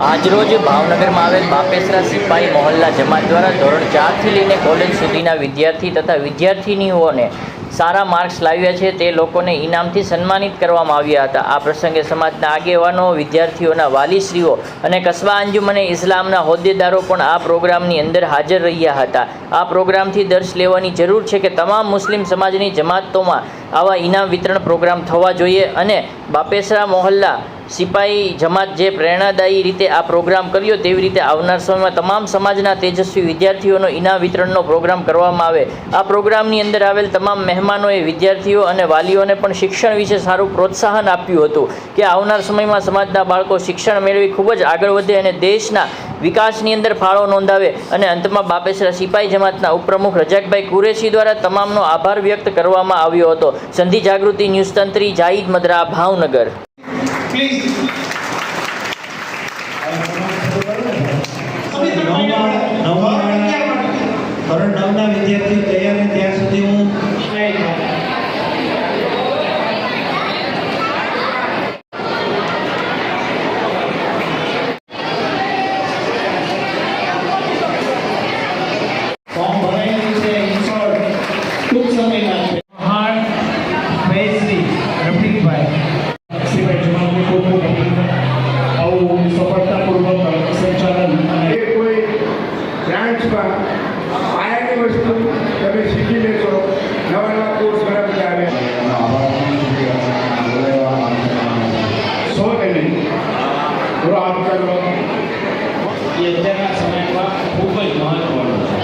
આજરોજ ભાવનગરમાં આવેલ બાપેસરા સિપાઈ મોહલ્લા જમાત દ્વારા ધોરણ 4 થી લઈને કોલેજ સુધીના વિદ્યાર્થી તથા વિદ્યાર્થિનીઓને સારા માર્ક્સ લાવ્યા છે તે લોકોને ઇનામથી સન્માનિત કરવામાં આવ્યા હતા। આ પ્રસંગે સમાજના આગેવાનો, વિદ્યાર્થીઓના વાલીશ્રીઓ અને કસ્બા અંજુમને ઇસ્લામના હોદ્દેદારો પણ આ પ્રોગ્રામની અંદર હાજર રહ્યા હતા। આ પ્રોગ્રામથી દર્શ લેવાની જરૂર છે કે તમામ મુસ્લિમ સમાજની જમાતોમાં આવા ઇનામ વિતરણ પ્રોગ્રામ થવા જોઈએ અને બાપેસરા મોહલ્લા સિપાઈ જમાત જે પ્રેરણાદાયી રીતે આ પ્રોગ્રામ કર્યો તેવી રીતે આવનાર સમયમાં તમામ સમાજના તેજસ્વી વિદ્યાર્થીઓનો ઇનામ વિતરણનો પ્રોગ્રામ કરવામાં આવે। આ પ્રોગ્રામની અંદર આવેલ તમામ મહેમાનોએ વિદ્યાર્થીઓ અને વાલીઓને પણ શિક્ષણ વિશે સારું પ્રોત્સાહન આપ્યું હતું કે આવનાર સમયમાં સમાજના બાળકો શિક્ષણ મેળવી ખૂબ જ આગળ વધે અને દેશના વિકાસની અંદર ફાળો નોંધાવે। અને અંતમાં બાપેસરા સિપાઈ જમાતના ઉપપ્રમુખ રજાકભાઈ કુરેશી દ્વારા તમામનો આભાર વ્યક્ત કરવામાં આવ્યો હતો। સંધિ જાગૃતિ ન્યૂઝ તંત્રી જાહિદ મદરા, ભાવનગર। ધોરણ 9ના વિદ્યાર્થીઓ તૈયાર ને ત્યાં સુધી હું ફોર્મ ભરાયેલું છે ઇન્સોર્ટ ટૂંક સમયમાં છે। મહાન મહેશ્રી રફીકભાઈ સિપાઈ જમાતની ખૂબ ખૂબ આવું સફળતાપૂર્વક સંચાલન અને કોઈ બ્રાન્ચમાં પાયાની વસ્તુ તમે શીખી લેશો, નવા નવા કોર્સ ઘણા બધા આવે। 100 નહીં પૂરો આપ કરો એ અત્યારના સમયમાં ખૂબ જ મહત્વનું છે।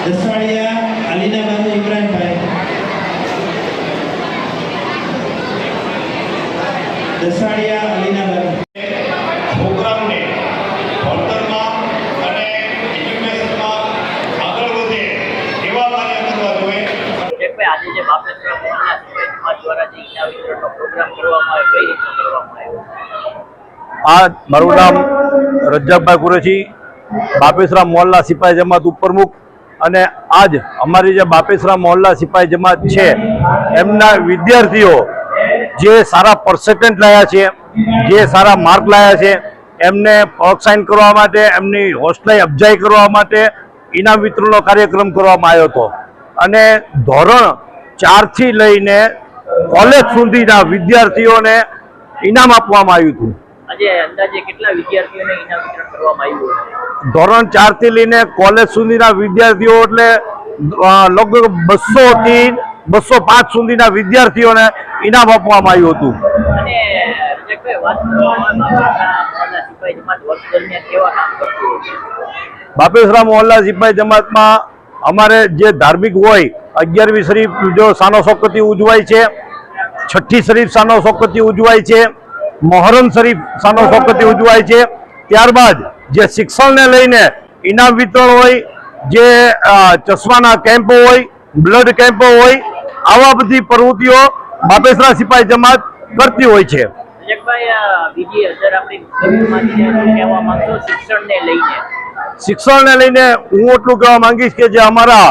દસાડિયા અલીનાબાનુ ઇબ્રાહીમભાઈ, દસાડિયા અલીનાબાનુ પ્રોગ્રામને ભણતરમાં અને એજ્યુકેશનમાં આગળ વધે એવા કાર્ય કરવા જોઈએ। આજે જે બાપેસરા મોહલ્લા સિપાઈ જમાત દ્વારા જે ઇનામ વિતરણનો પ્રોગ્રામ કરવામાં આવ્યો, કઈ રીતે કરવામાં આવ્યો? મારું નામ રજાકભાઈ કુરેશી, બાપેસરા મોહલ્લા સિપાઈ જમાત ઉપપ્રમુખ। અને આજ અમારી જે બાપેસરા મોહલ્લા સિપાઈ જમાત છે એમના વિદ્યાર્થીઓ જે સારા પર્સન્ટેજ લાયા છે, જે સારા માર્ક લાયા છે, એમને પ્રોત્સાહન કરવા માટે, એમની હોંસલાઈ અફજાઈ કરવા માટે ઇનામ વિતરણનો કાર્યક્રમ કરવામાં આવ્યો હતો। અને ધોરણ 4 થી લઈને કોલેજ સુધીના વિદ્યાર્થીઓને ઇનામ આપવામાં આવ્યું હતું। આજે અંદાજે કેટલા વિદ્યાર્થીઓને ઇનામ વિતરણ કરવામાં આવ્યું છે? ધોરણ 4 થી લઈને કોલેજ સુધીના વિદ્યાર્થીઓ એટલે લગભગ 200 થી 205 સુધીના વિદ્યાર્થીઓને ઇનામ આપવામાં આવ્યું હતું। અને રજાકભાઈ, વાત કરવામાં બાપેસરા મોહલ્લા સિપાઈ જમાત વર્ષ દરમિયાન કેવા કામ કરતું હોય છે? બાપેસરા મોહલ્લા સિપાઈ જમાતમાં અમારે જે ધાર્મિક હોય, 11મી શરીફ જો સાનો શોકતી ઉજવાય છે, 6ઠ્ઠી શરીફ સાનો શોકતી ઉજવાય છે, મોહરમ શરીફ સાનો શોકતી ઉજવાય છે। ત્યારબાદ જે શિક્ષણને લઈને ઇનામ વિતરણ હોય, જે ચશ્માના કેમ્પો હોય, બ્લડ કેમ્પો હોય, આવા બધી પ્રવૃત્તિઓ બાપેસરા સિપાઈ જમાત કરતી હોય છે। રજાકભાઈ, બીજી અંદર આપણી મુસ્લિમ સમાજને શું કહેવા માંગશો શિક્ષણને લઈને? શિક્ષણને લઈને હું એટલું કહેવા માંગીશ કે જે અમારા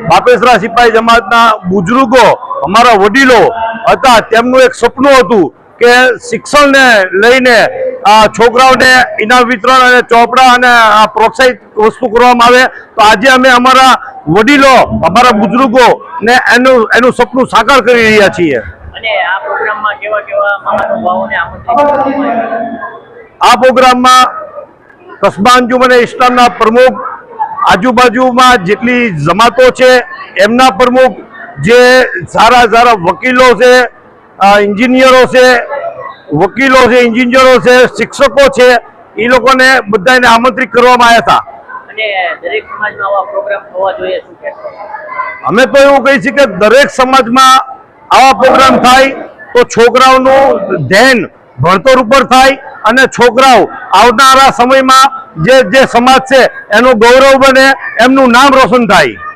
બાપેસરા સિપાઈ જમાતના બુજુર્ગો, અમારા વડીલો હતા, તેમનું એક સપનું હતું કે શિક્ષણને લઈને છોકરાઓને ઇનામ વિતરણ અને ચોપડા અને પ્રોત્સાહિત વસ્તુ કરવામાં આવે। તો આજે અમે અમારા વડીલો, અમારા બુજુર્ગોને એનું સપનું સાકાર કરી રહ્યા છીએ। અને આ પ્રોગ્રામમાં કેવા કેવા મહાનુભાવોને આમંત્રિત કરવામાં આવ્યા? આ પ્રોગ્રામમાં કસ્બા અંજુમને ઇસ્લામના પ્રમુખ, આજુબાજુમાં જેટલી જમાતો છે એમના પ્રમુખ, જે સારા સારા વકીલો છે, એન્જિનિયરો છે, વકીલો છે, એન્જિનિયરો છે, શિક્ષકો છે, એ લોકોને બધાને આમંત્રિત કરવામાં આવ્યા હતા। અને દરેક સમાજમાં આવા પ્રોગ્રામ થવા જોઈએ, શું કહેશો? અમે તો એવું કહી છીએ કે દરેક સમાજમાં આવા પ્રોગ્રામ થાય તો છોકરાઓનું ધ્યાન ભણતર ઉપર થાય અને છોકરાઓ આવનારા સમયમાં જે સમાજ છે એનું ગૌરવ બને, એમનું નામ રોશન થાય.